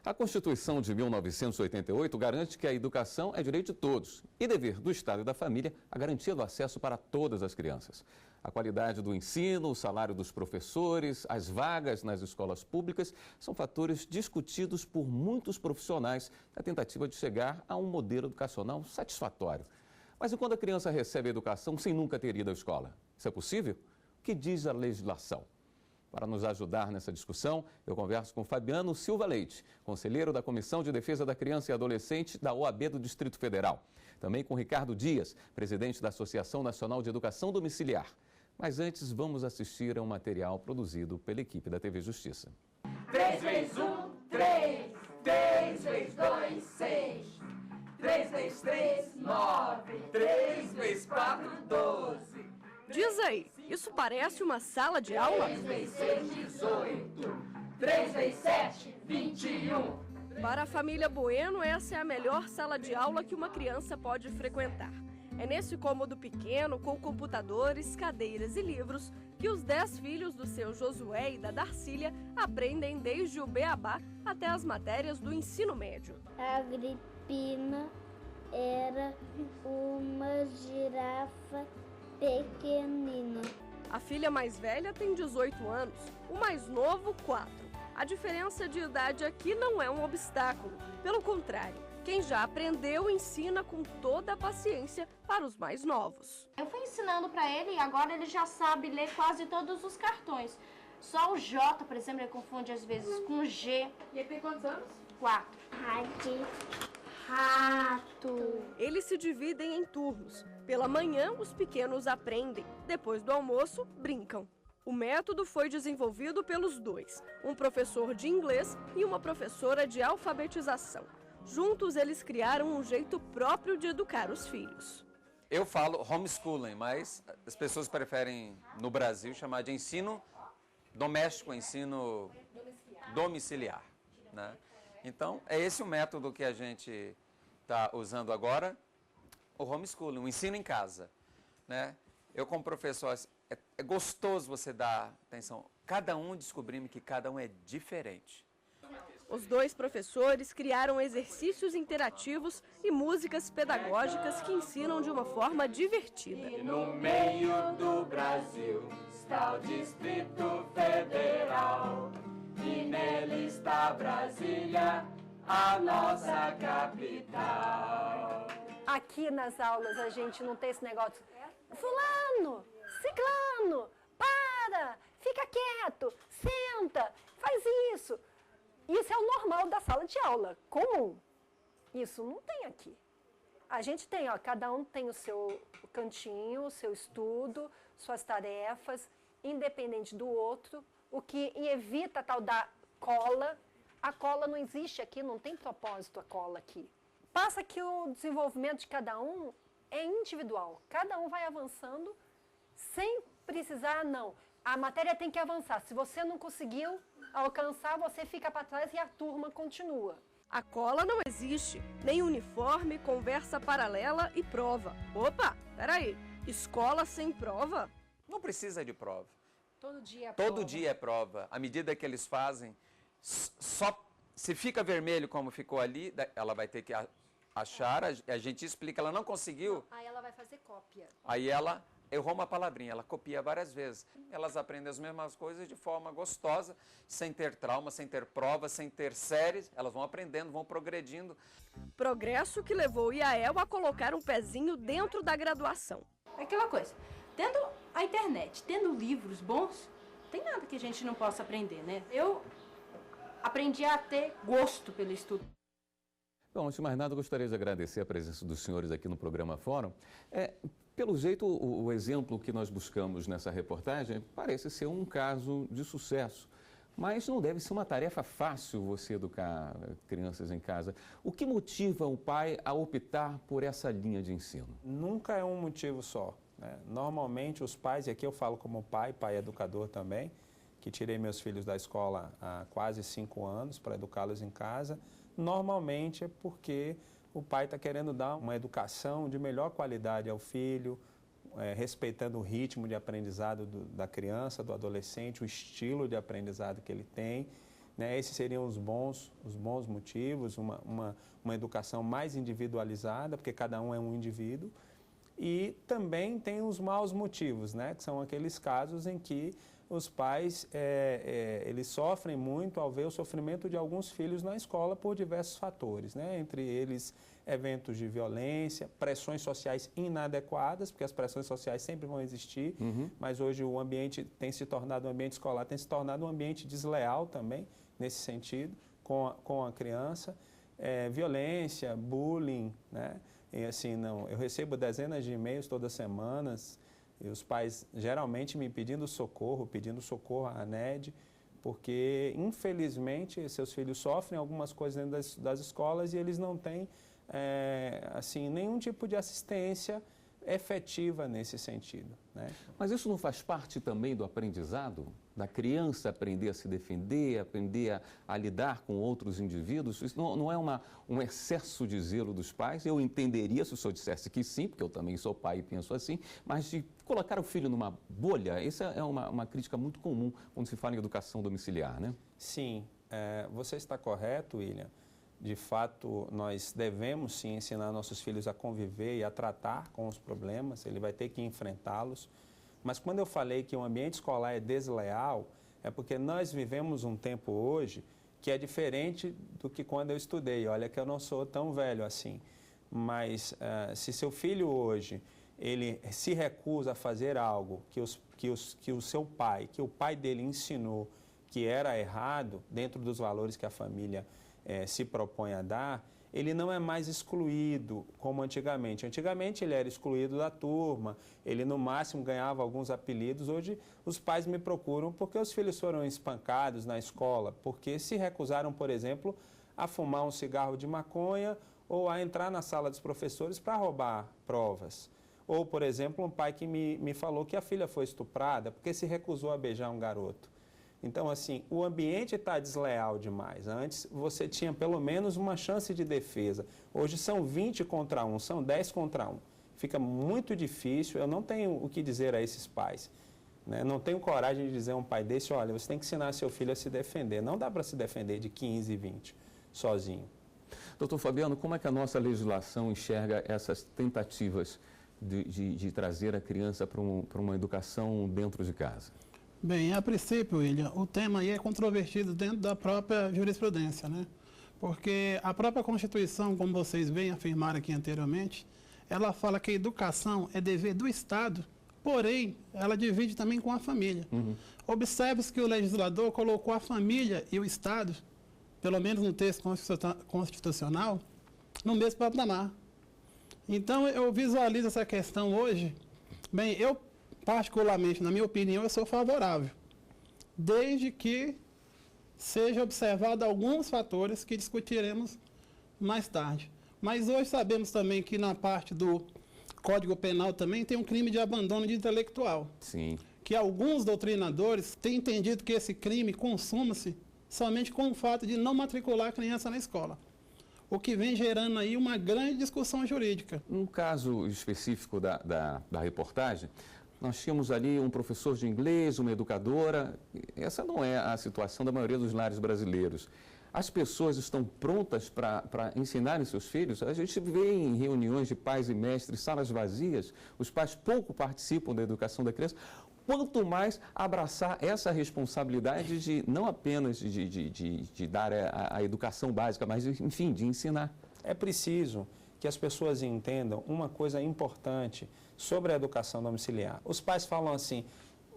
A Constituição de 1988 garante que a educação é direito de todos e dever do Estado e da família a garantia do acesso para todas as crianças. A qualidade do ensino, o salário dos professores, as vagas nas escolas públicas são fatores discutidos por muitos profissionais na tentativa de chegar a um modelo educacional satisfatório. Mas e quando a criança recebe a educação sem nunca ter ido à escola? Isso é possível? O que diz a legislação? Para nos ajudar nessa discussão, eu converso com Fabiano Silva Leite, conselheiro da Comissão de Defesa da Criança e Adolescente da OAB do Distrito Federal. Também com Ricardo Dias, presidente da Associação Nacional de Educação Domiciliar. Mas antes, vamos assistir a um material produzido pela equipe da TV Justiça. 3 vezes 1, 3. 3 vezes 2, 6. 3 vezes 3, 9. 3 vezes 4, 12. Diz aí, isso parece uma sala de aula? 3 vezes 6, 18. 3 vezes 7, 21. Para a família Bueno, essa é a melhor sala de aula que uma criança pode frequentar. É nesse cômodo pequeno, com computadores, cadeiras e livros, que os 10 filhos do seu Josué e da Darcília aprendem desde o beabá até as matérias do ensino médio. A Agripina era uma girafa pequenina. A filha mais velha tem 18 anos, o mais novo, 4. A diferença de idade aqui não é um obstáculo, pelo contrário. Quem já aprendeu ensina com toda a paciência para os mais novos. Eu fui ensinando para ele e agora ele já sabe ler quase todos os cartões. Só o J, por exemplo, ele confunde às vezes com G. E ele tem quantos anos? 4. Rato. Eles se dividem em turnos. Pela manhã, os pequenos aprendem. Depois do almoço, brincam. O método foi desenvolvido pelos dois, um professor de inglês e uma professora de alfabetização. Juntos, eles criaram um jeito próprio de educar os filhos. Eu falo homeschooling, mas as pessoas preferem, no Brasil, chamar de ensino doméstico, ensino domiciliar, né? Então, é esse o método que a gente está usando agora, o homeschooling, o ensino em casa, né? Eu, como professor, é gostoso você dar atenção. Cada um descobrindo que cada um é diferente. Os dois professores criaram exercícios interativos e músicas pedagógicas que ensinam de uma forma divertida. E no meio do Brasil está o Distrito Federal. E nele está Brasília, a nossa capital. Aqui nas aulas a gente não tem esse negócio. Fulano, ciclano, para, fica quieto, senta, faz isso. Isso é o normal da sala de aula, comum. Isso não tem aqui. A gente tem, ó, cada um tem o seu cantinho, o seu estudo, suas tarefas, independente do outro, o que evita a tal da cola. A cola não existe aqui, não tem propósito a cola aqui. Passa que o desenvolvimento de cada um é individual. Cada um vai avançando sem precisar, não. A matéria tem que avançar. Se você não conseguiu alcançar, você fica para trás e a turma continua. A cola não existe, nem uniforme, conversa paralela e prova. Opa, peraí, escola sem prova? Não precisa de prova. Todo dia é prova. Todo dia é prova. À medida que eles fazem, só se fica vermelho como ficou ali, ela vai ter que achar, a gente explica, ela não conseguiu. Aí ela vai fazer cópia. Aí ela errou uma palavrinha, ela copia várias vezes. Elas aprendem as mesmas coisas de forma gostosa, sem ter trauma, sem ter prova, sem ter séries. Elas vão aprendendo, vão progredindo. Progresso que levou o IAEL a colocar um pezinho dentro da graduação. É aquela coisa, tendo a internet, tendo livros bons, não tem nada que a gente não possa aprender, né? Eu aprendi a ter gosto pelo estudo. Bom, antes de mais nada, eu gostaria de agradecer a presença dos senhores aqui no programa Fórum. Pelo jeito, o exemplo que nós buscamos nessa reportagem parece ser um caso de sucesso. Mas não deve ser uma tarefa fácil você educar crianças em casa. O que motiva o pai a optar por essa linha de ensino? Nunca é um motivo só, né? Normalmente os pais, e aqui eu falo como pai educador também, que tirei meus filhos da escola há quase 5 anos para educá-los em casa, normalmente é porque o pai está querendo dar uma educação de melhor qualidade ao filho, respeitando o ritmo de aprendizado da criança, do adolescente, o estilo de aprendizado que ele tem, né? Esses seriam os bons motivos, uma educação mais individualizada, porque cada um é um indivíduo. E também tem os maus motivos, né? Que são aqueles casos em que os pais eles sofrem muito ao ver o sofrimento de alguns filhos na escola por diversos fatores, né? Entre eles eventos de violência, pressões sociais inadequadas, porque as pressões sociais sempre vão existir, mas hoje o ambiente tem se tornado, o ambiente escolar tem se tornado um ambiente desleal também, nesse sentido, com a criança, violência, bullying, né? E assim, eu recebo dezenas de e-mails todas as semanas, e os pais geralmente me pedindo socorro à ANED, porque infelizmente seus filhos sofrem algumas coisas dentro das escolas e eles não têm assim, nenhum tipo de assistência efetiva nesse sentido, né? Mas isso não faz parte também do aprendizado? Da criança aprender a se defender, aprender a lidar com outros indivíduos? Isso não é um excesso de zelo dos pais? Eu entenderia se o senhor dissesse que sim, porque eu também sou pai e penso assim, mas de colocar o filho numa bolha, essa é uma crítica muito comum quando se fala em educação domiciliar, né? Sim, você está correto, William. De fato, nós devemos sim ensinar nossos filhos a conviver e a tratar com os problemas, ele vai ter que enfrentá-los. Mas quando eu falei que o ambiente escolar é desleal, é porque nós vivemos um tempo hoje que é diferente do que quando eu estudei. Olha que eu não sou tão velho assim, mas se seu filho hoje ele se recusa a fazer algo que o pai dele ensinou que era errado, dentro dos valores que a família se propõe a dar, ele não é mais excluído como antigamente. Antigamente ele era excluído da turma, ele no máximo ganhava alguns apelidos. Hoje os pais me procuram porque os filhos foram espancados na escola, porque se recusaram, por exemplo, a fumar um cigarro de maconha ou a entrar na sala dos professores para roubar provas. Ou, por exemplo, um pai que me falou que a filha foi estuprada porque se recusou a beijar um garoto. Então, assim, o ambiente está desleal demais. Antes você tinha pelo menos uma chance de defesa. Hoje são 20 contra 1, são 10 contra 1. Fica muito difícil, eu não tenho o que dizer a esses pais, né? Não tenho coragem de dizer a um pai desse, olha, você tem que ensinar seu filho a se defender. Não dá para se defender de 15, 20, sozinho. Doutor Fabiano, como é que a nossa legislação enxerga essas tentativas de trazer a criança para uma educação dentro de casa? Bem, a princípio, William, o tema aí é controvertido dentro da própria jurisprudência, né? Porque a própria Constituição, como vocês bem afirmaram aqui anteriormente, ela fala que a educação é dever do Estado, porém, ela divide também com a família. Observe-se que o legislador colocou a família e o Estado, pelo menos no texto constitucional, no mesmo patamar. Então, eu visualizo essa questão hoje, bem, eu particularmente, na minha opinião, eu sou favorável, desde que seja observado alguns fatores que discutiremos mais tarde. Mas hoje sabemos também que na parte do Código Penal também tem um crime de abandono de intelectual. Sim. Que alguns doutrinadores têm entendido que esse crime consuma-se somente com o fato de não matricular a criança na escola, o que vem gerando aí uma grande discussão jurídica. Um caso específico da reportagem, nós tínhamos ali um professor de inglês, uma educadora. Essa não é a situação da maioria dos lares brasileiros. As pessoas estão prontas para ensinarem seus filhos? A gente vê em reuniões de pais e mestres, salas vazias, os pais pouco participam da educação da criança. Quanto mais abraçar essa responsabilidade de não apenas de dar a educação básica, mas, enfim, de ensinar. É preciso que as pessoas entendam uma coisa importante sobre a educação domiciliar. Os pais falam assim,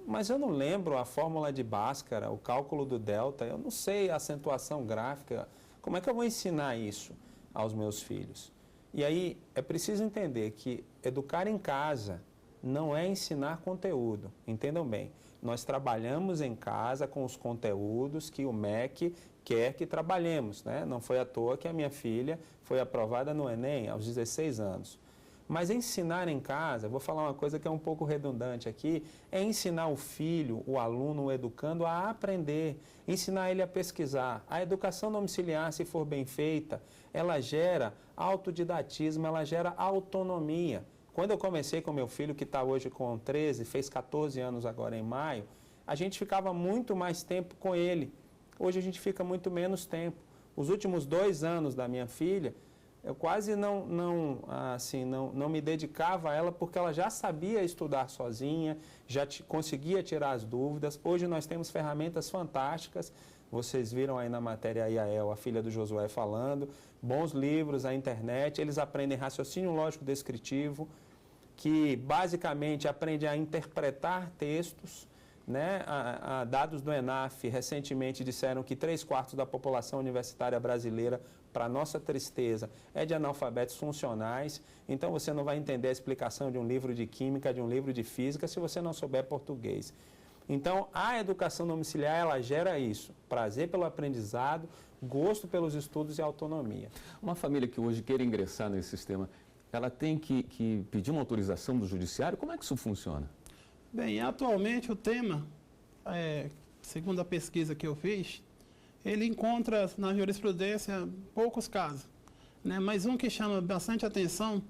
mas eu não lembro a fórmula de Bhaskara, o cálculo do delta, eu não sei a acentuação gráfica, como é que eu vou ensinar isso aos meus filhos? E aí é preciso entender que educar em casa não é ensinar conteúdo, entendam bem. Nós trabalhamos em casa com os conteúdos que o MEC quer que trabalhemos, né? Não foi à toa que a minha filha foi aprovada no Enem aos 16 anos. Mas ensinar em casa, vou falar uma coisa que é um pouco redundante aqui, é ensinar o filho, o aluno, o educando a aprender, ensinar ele a pesquisar. A educação domiciliar, se for bem feita, ela gera autodidatismo, ela gera autonomia. Quando eu comecei com meu filho, que está hoje com 13, fez 14 anos agora em maio, a gente ficava muito mais tempo com ele. Hoje a gente fica muito menos tempo. Os últimos 2 anos da minha filha, eu quase não me dedicava a ela porque ela já sabia estudar sozinha, já conseguia tirar as dúvidas. Hoje nós temos ferramentas fantásticas. Vocês viram aí na matéria a Yael, a filha do Josué, falando. Bons livros, a internet. Eles aprendem raciocínio lógico descritivo, que basicamente aprende a interpretar textos. Né? Dados do ENAF recentemente disseram que 3/4 da população universitária brasileira, para nossa tristeza, é de analfabetos funcionais. Então você não vai entender a explicação de um livro de química, de um livro de física, se você não souber português. Então a educação domiciliar, ela gera isso, prazer pelo aprendizado, gosto pelos estudos e autonomia. Uma família que hoje queira ingressar nesse sistema, ela tem que pedir uma autorização do judiciário? Como é que isso funciona? Bem, atualmente o tema, segundo a pesquisa que eu fiz, ele encontra na jurisprudência poucos casos, né? Mas um que chama bastante atenção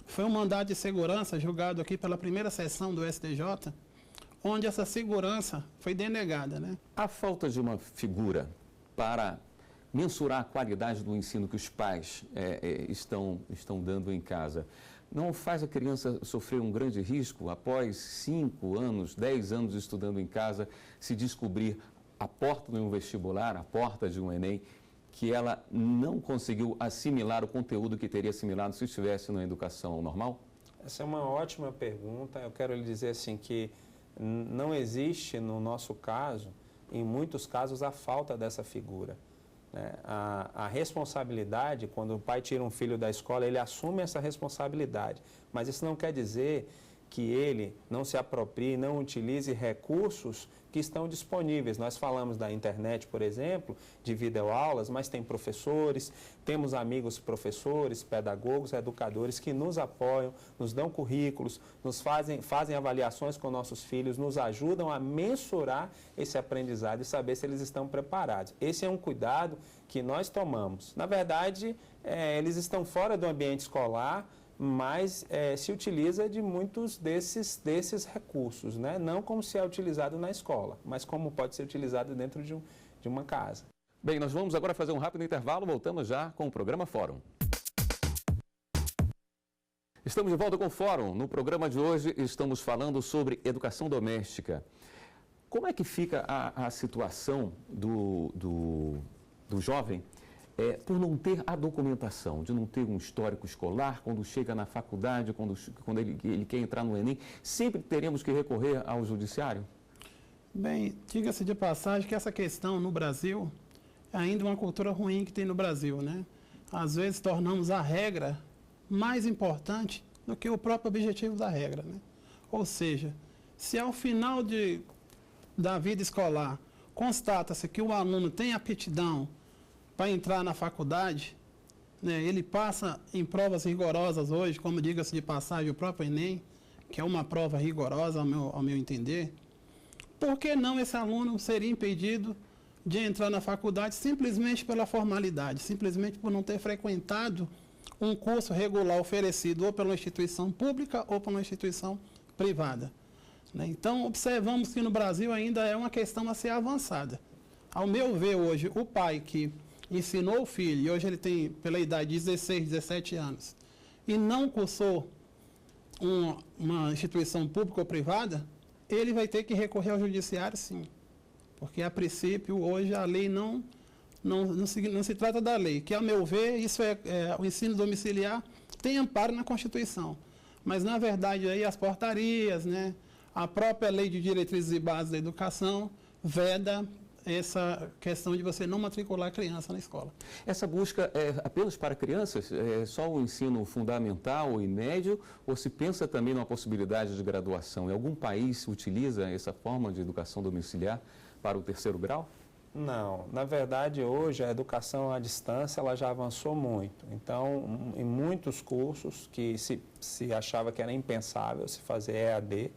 foi um mandado de segurança julgado aqui pela primeira sessão do STJ, onde essa segurança foi denegada, né? A falta de uma figura para mensurar a qualidade do ensino que os pais estão dando em casa, não faz a criança sofrer um grande risco após 5 anos, 10 anos estudando em casa, se descobrir a porta de um vestibular, a porta de um Enem, que ela não conseguiu assimilar o conteúdo que teria assimilado se estivesse na educação normal? Essa é uma ótima pergunta. Eu quero lhe dizer assim que não existe no nosso caso, em muitos casos, a falta dessa figura. A responsabilidade, quando o pai tira um filho da escola, ele assume essa responsabilidade. Mas isso não quer dizer que ele não se aproprie, não utilize recursos que estão disponíveis. Nós falamos da internet, por exemplo, de videoaulas, mas tem professores, temos amigos professores, pedagogos, educadores que nos apoiam, nos dão currículos, nos fazem avaliações com nossos filhos, nos ajudam a mensurar esse aprendizado e saber se eles estão preparados. Esse é um cuidado que nós tomamos. Na verdade, eles estão fora do ambiente escolar, mas se utiliza de muitos desses recursos, né? Não como se é utilizado na escola, mas como pode ser utilizado dentro de uma casa. Bem, nós vamos agora fazer um rápido intervalo, voltamos já com o programa Fórum. Estamos de volta com o Fórum. No programa de hoje estamos falando sobre educação doméstica. Como é que fica a situação do jovem por não ter a documentação, de não ter um histórico escolar, quando chega na faculdade, quando ele quer entrar no Enem, sempre teremos que recorrer ao judiciário? Bem, diga-se de passagem que essa questão no Brasil é ainda uma cultura ruim que tem no Brasil, né? Às vezes tornamos a regra mais importante do que o próprio objetivo da regra, né? Ou seja, se ao final da vida escolar constata-se que o aluno tem aptidão para entrar na faculdade, né, ele passa em provas rigorosas hoje, como diga-se de passagem, o próprio Enem, que é uma prova rigorosa ao meu entender, por que não esse aluno seria impedido de entrar na faculdade simplesmente pela formalidade, simplesmente por não ter frequentado um curso regular oferecido ou pela instituição pública ou pela instituição privada, né? Então, observamos que no Brasil ainda é uma questão a ser avançada. Ao meu ver, hoje, o pai que ensinou o filho, e hoje ele tem, pela idade, 16, 17 anos, e não cursou uma instituição pública ou privada, ele vai ter que recorrer ao judiciário, sim. Porque, a princípio, hoje a lei não se trata da lei, que, ao meu ver, isso o ensino domiciliar tem amparo na Constituição. Mas, na verdade, aí as portarias, né, a própria lei de diretrizes e bases da educação veda essa questão de você não matricular a criança na escola. Essa busca é apenas para crianças? É só o ensino fundamental e médio? Ou se pensa também numa possibilidade de graduação? Em algum país se utiliza essa forma de educação domiciliar para o 3º grau? Não. Na verdade, hoje, a educação à distância ela já avançou muito. Então, em muitos cursos que se achava que era impensável se fazer EAD,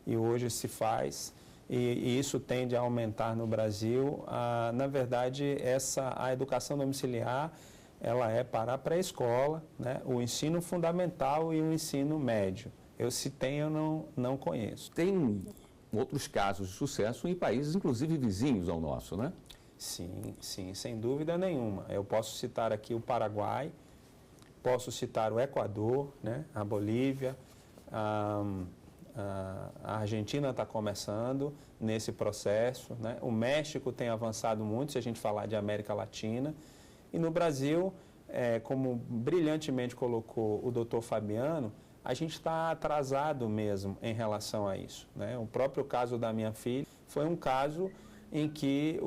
e hoje se faz, e isso tende a aumentar no Brasil. Na verdade, a educação domiciliar, ela é para a pré-escola, né? O ensino fundamental e o ensino médio. Se tem, eu não conheço. Tem outros casos de sucesso em países, inclusive vizinhos ao nosso, né? Sim, sim, sem dúvida nenhuma. Eu posso citar aqui o Paraguai, posso citar o Equador, né, a Bolívia, a Argentina está começando nesse processo, né? O México tem avançado muito, se a gente falar de América Latina. E no Brasil, como brilhantemente colocou o doutor Fabiano, a gente está atrasado mesmo em relação a isso, né? O próprio caso da minha filha foi um caso em que,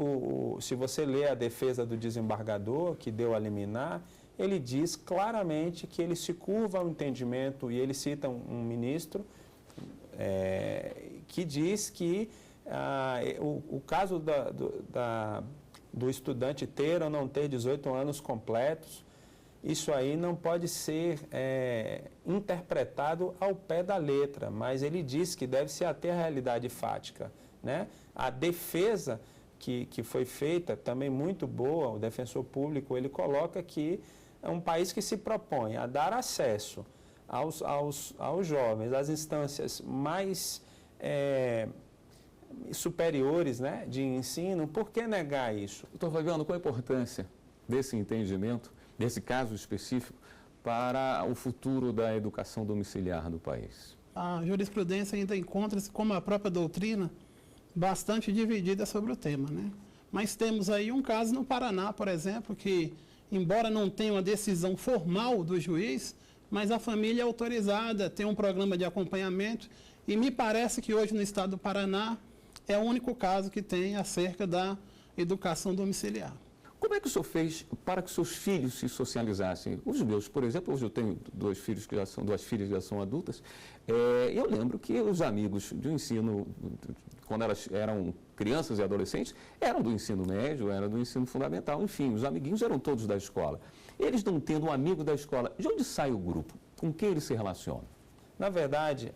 se você lê a defesa do desembargador, que deu a liminar, ele diz claramente que ele se curva ao entendimento, e ele cita um ministro que diz que o caso do estudante ter ou não ter 18 anos completos, isso aí não pode ser interpretado ao pé da letra, mas ele diz que deve se ater à realidade fática, né? A defesa que foi feita, também muito boa, o defensor público, ele coloca que é um país que se propõe a dar acesso aos jovens, às instâncias mais superiores, né, de ensino. Por que negar isso? Doutor Fabiano, qual a importância desse entendimento, desse caso específico, para o futuro da educação domiciliar do país? A jurisprudência ainda encontra-se, como a própria doutrina, bastante dividida sobre o tema, né? Mas temos aí um caso no Paraná, por exemplo, que, embora não tenha uma decisão formal do juiz, mas a família é autorizada, tem um programa de acompanhamento, e me parece que hoje no estado do Paraná é o único caso que tem acerca da educação domiciliar. Como é que o senhor fez para que seus filhos se socializassem? Os meus, por exemplo, hoje eu tenho duas filhas que já são adultas, eu lembro que os amigos de ensino, quando elas eram crianças e adolescentes, eram do ensino médio, eram do ensino fundamental, enfim, os amiguinhos eram todos da escola. Eles não tendo um amigo da escola, de onde sai o grupo? Com quem eles se relacionam? Na verdade,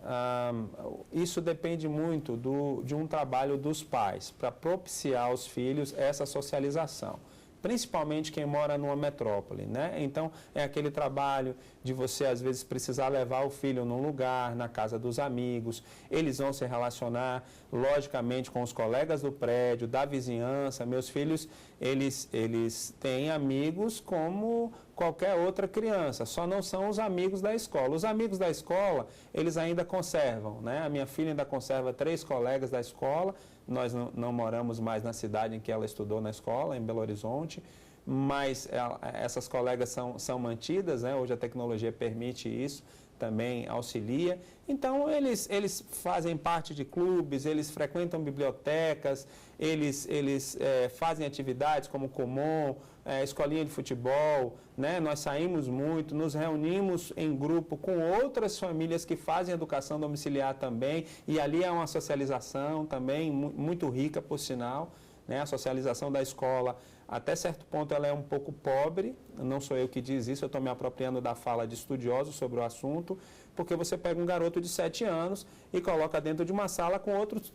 isso depende muito de um trabalho dos pais para propiciar aos filhos essa socialização. Principalmente quem mora numa metrópole, né? Então, é aquele trabalho de você, às vezes, precisar levar o filho num lugar, na casa dos amigos. Eles vão se relacionar, logicamente, com os colegas do prédio, da vizinhança. Meus filhos, eles têm amigos como qualquer outra criança, só não são os amigos da escola. Os amigos da escola, eles ainda conservam, né? A minha filha ainda conserva 3 colegas da escola. Nós não moramos mais na cidade em que ela estudou na escola, em Belo Horizonte, mas essas colegas são mantidas, né? Hoje a tecnologia permite isso, também auxilia. Então, eles fazem parte de clubes, eles frequentam bibliotecas, eles fazem atividades como Kumon, escolinha de futebol, né? Nós saímos muito, nos reunimos em grupo com outras famílias que fazem educação domiciliar também, e ali é uma socialização também muito rica, por sinal, né? A socialização da escola, até certo ponto, ela é um pouco pobre, não sou eu que diz isso, eu estou me apropriando da fala de estudiosos sobre o assunto, porque você pega um garoto de 7 anos e coloca dentro de uma sala com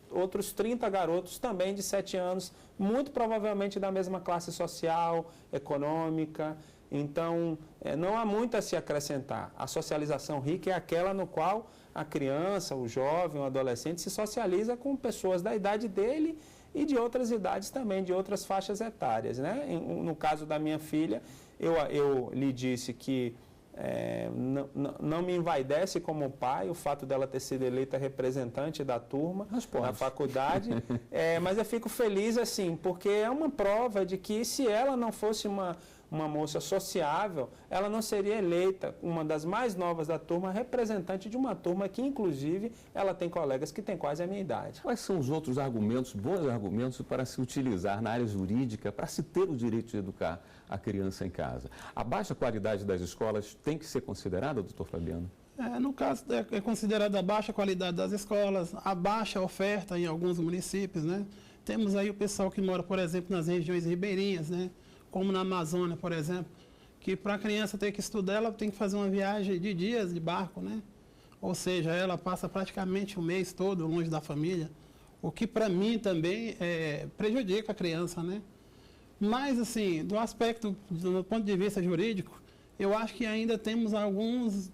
outros 30 garotos também de 7 anos, muito provavelmente da mesma classe social, econômica. Então, não há muito a se acrescentar. A socialização rica é aquela no qual a criança, o jovem, o adolescente se socializa com pessoas da idade dele e de outras idades também, de outras faixas etárias, né? No caso da minha filha, eu lhe disse que não me envaidece como pai o fato dela ter sido eleita representante da turma na faculdade, mas eu fico feliz assim, porque é uma prova de que se ela não fosse uma moça sociável, ela não seria eleita, uma das mais novas da turma, representante de uma turma que, inclusive, ela tem colegas que têm quase a minha idade. Quais são os outros argumentos, bons argumentos, para se utilizar na área jurídica, para se ter o direito de educar a criança em casa? A baixa qualidade das escolas tem que ser considerada, doutor Fabiano? No caso, é considerada a baixa qualidade das escolas, a baixa oferta em alguns municípios, né? Temos aí o pessoal que mora, por exemplo, nas regiões ribeirinhas, né? Como na Amazônia, por exemplo, que para a criança ter que estudar, ela tem que fazer uma viagem de dias de barco, né? Ou seja, ela passa praticamente o mês todo longe da família, o que para mim também prejudica a criança, né? Mas, assim, do ponto de vista jurídico, eu acho que ainda temos algumas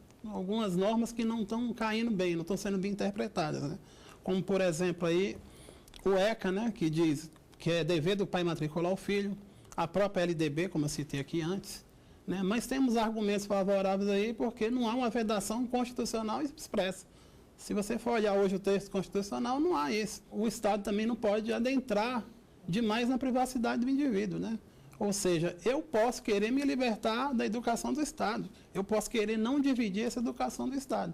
normas que não estão caindo bem, não estão sendo bem interpretadas, né? Como, por exemplo, aí, o ECA, né, que diz que é dever do pai matricular o filho, a própria LDB, como eu citei aqui antes, né? Mas temos argumentos favoráveis aí porque não há uma vedação constitucional expressa. Se você for olhar hoje o texto constitucional, não há isso. O Estado também não pode adentrar demais na privacidade do indivíduo, né? Ou seja, eu posso querer me libertar da educação do Estado, eu posso querer não dividir essa educação do Estado.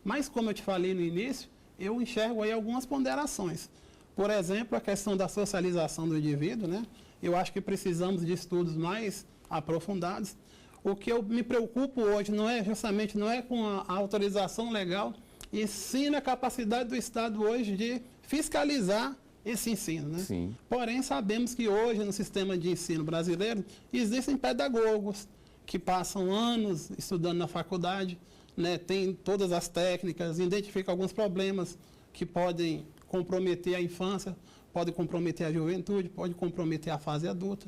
Mas, como eu te falei no início, eu enxergo aí algumas ponderações. Por exemplo, a questão da socialização do indivíduo, né? Eu acho que precisamos de estudos mais aprofundados. O que eu me preocupo hoje não é com a autorização legal, e sim na capacidade do Estado hoje de fiscalizar esse ensino, né? Sim. Porém, sabemos que hoje no sistema de ensino brasileiro existem pedagogos que passam anos estudando na faculdade, né? Tem todas as técnicas, identificam alguns problemas que podem comprometer a infância, podem comprometer a juventude, podem comprometer a fase adulta.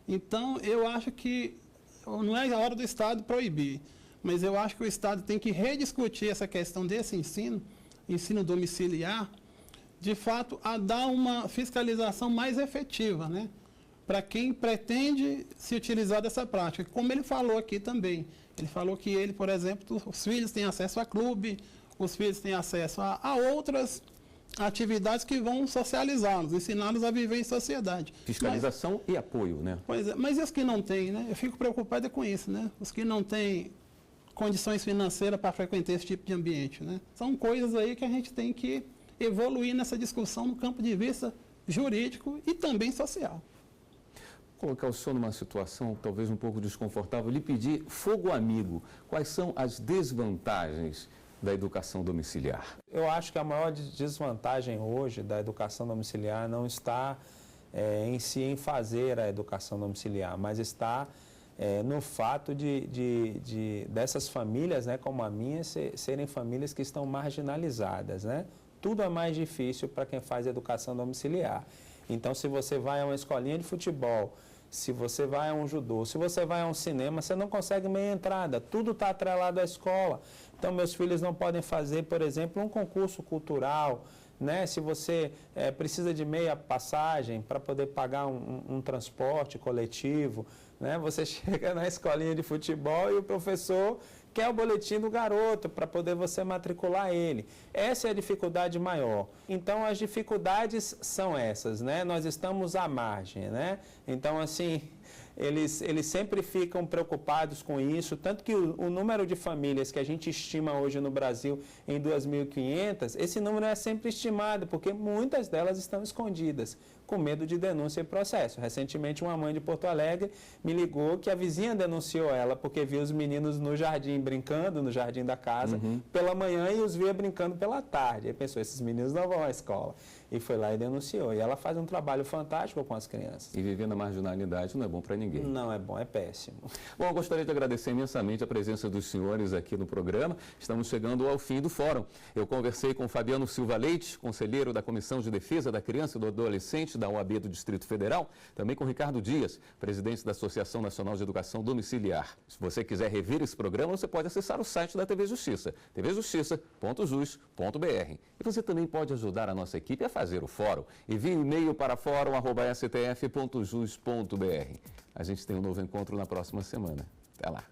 Então, eu acho que não é a hora do Estado proibir, mas eu acho que o Estado tem que rediscutir essa questão desse ensino domiciliar, de fato, a dar uma fiscalização mais efetiva, né? Para quem pretende se utilizar dessa prática. Como ele falou aqui também, ele falou que ele, por exemplo, os filhos têm acesso a clube, os filhos têm acesso a outras atividades que vão socializá-los, ensiná-los a viver em sociedade. Fiscalização e apoio, né? Pois é, mas e os que não têm, né? Eu fico preocupado com isso, né? Os que não têm condições financeiras para frequentar esse tipo de ambiente, né? São coisas aí que a gente tem que evoluir nessa discussão no campo de vista jurídico e também social. Vou colocar o senhor numa situação talvez um pouco desconfortável, lhe pedir fogo amigo. Quais são as desvantagens da educação domiciliar? Eu acho que a maior desvantagem hoje da educação domiciliar não está em si em fazer a educação domiciliar, mas está no fato dessas famílias, né, como a minha, serem famílias que estão marginalizadas, né? Tudo é mais difícil para quem faz educação domiciliar. Então, se você vai a uma escolinha de futebol, se você vai a um judô, se você vai a um cinema, você não consegue meia entrada, tudo está atrelado à escola. Então, meus filhos não podem fazer, por exemplo, um concurso cultural, né? Se você precisa de meia passagem para poder pagar um transporte coletivo, né? Você chega na escolinha de futebol e o professor quer o boletim do garoto para poder você matricular ele. Essa é a dificuldade maior. Então, as dificuldades são essas, né? Nós estamos à margem, né? Então, assim, eles sempre ficam preocupados com isso, tanto que o número de famílias que a gente estima hoje no Brasil em 2.500, esse número é sempre estimado, porque muitas delas estão escondidas, com medo de denúncia e processo. Recentemente, uma mãe de Porto Alegre me ligou que a vizinha denunciou ela porque viu os meninos no jardim brincando, no jardim da casa, pela manhã e os via brincando pela tarde. Aí pensou, esses meninos não vão à escola. E foi lá e denunciou. E ela faz um trabalho fantástico com as crianças. E viver na marginalidade não é bom para ninguém. Não é bom, é péssimo. Bom, eu gostaria de agradecer imensamente a presença dos senhores aqui no programa. Estamos chegando ao fim do fórum. Eu conversei com Fabiano Silva Leite, conselheiro da Comissão de Defesa da Criança e do Adolescente da OAB do Distrito Federal, também com Ricardo Dias, presidente da Associação Nacional de Educação Domiciliar. Se você quiser rever esse programa, você pode acessar o site da TV Justiça, tvjustiça.jus.br. E você também pode ajudar a nossa equipe a fazer o fórum. Envie um e-mail para fórum@stf.jus.br. A gente tem um novo encontro na próxima semana. Até lá.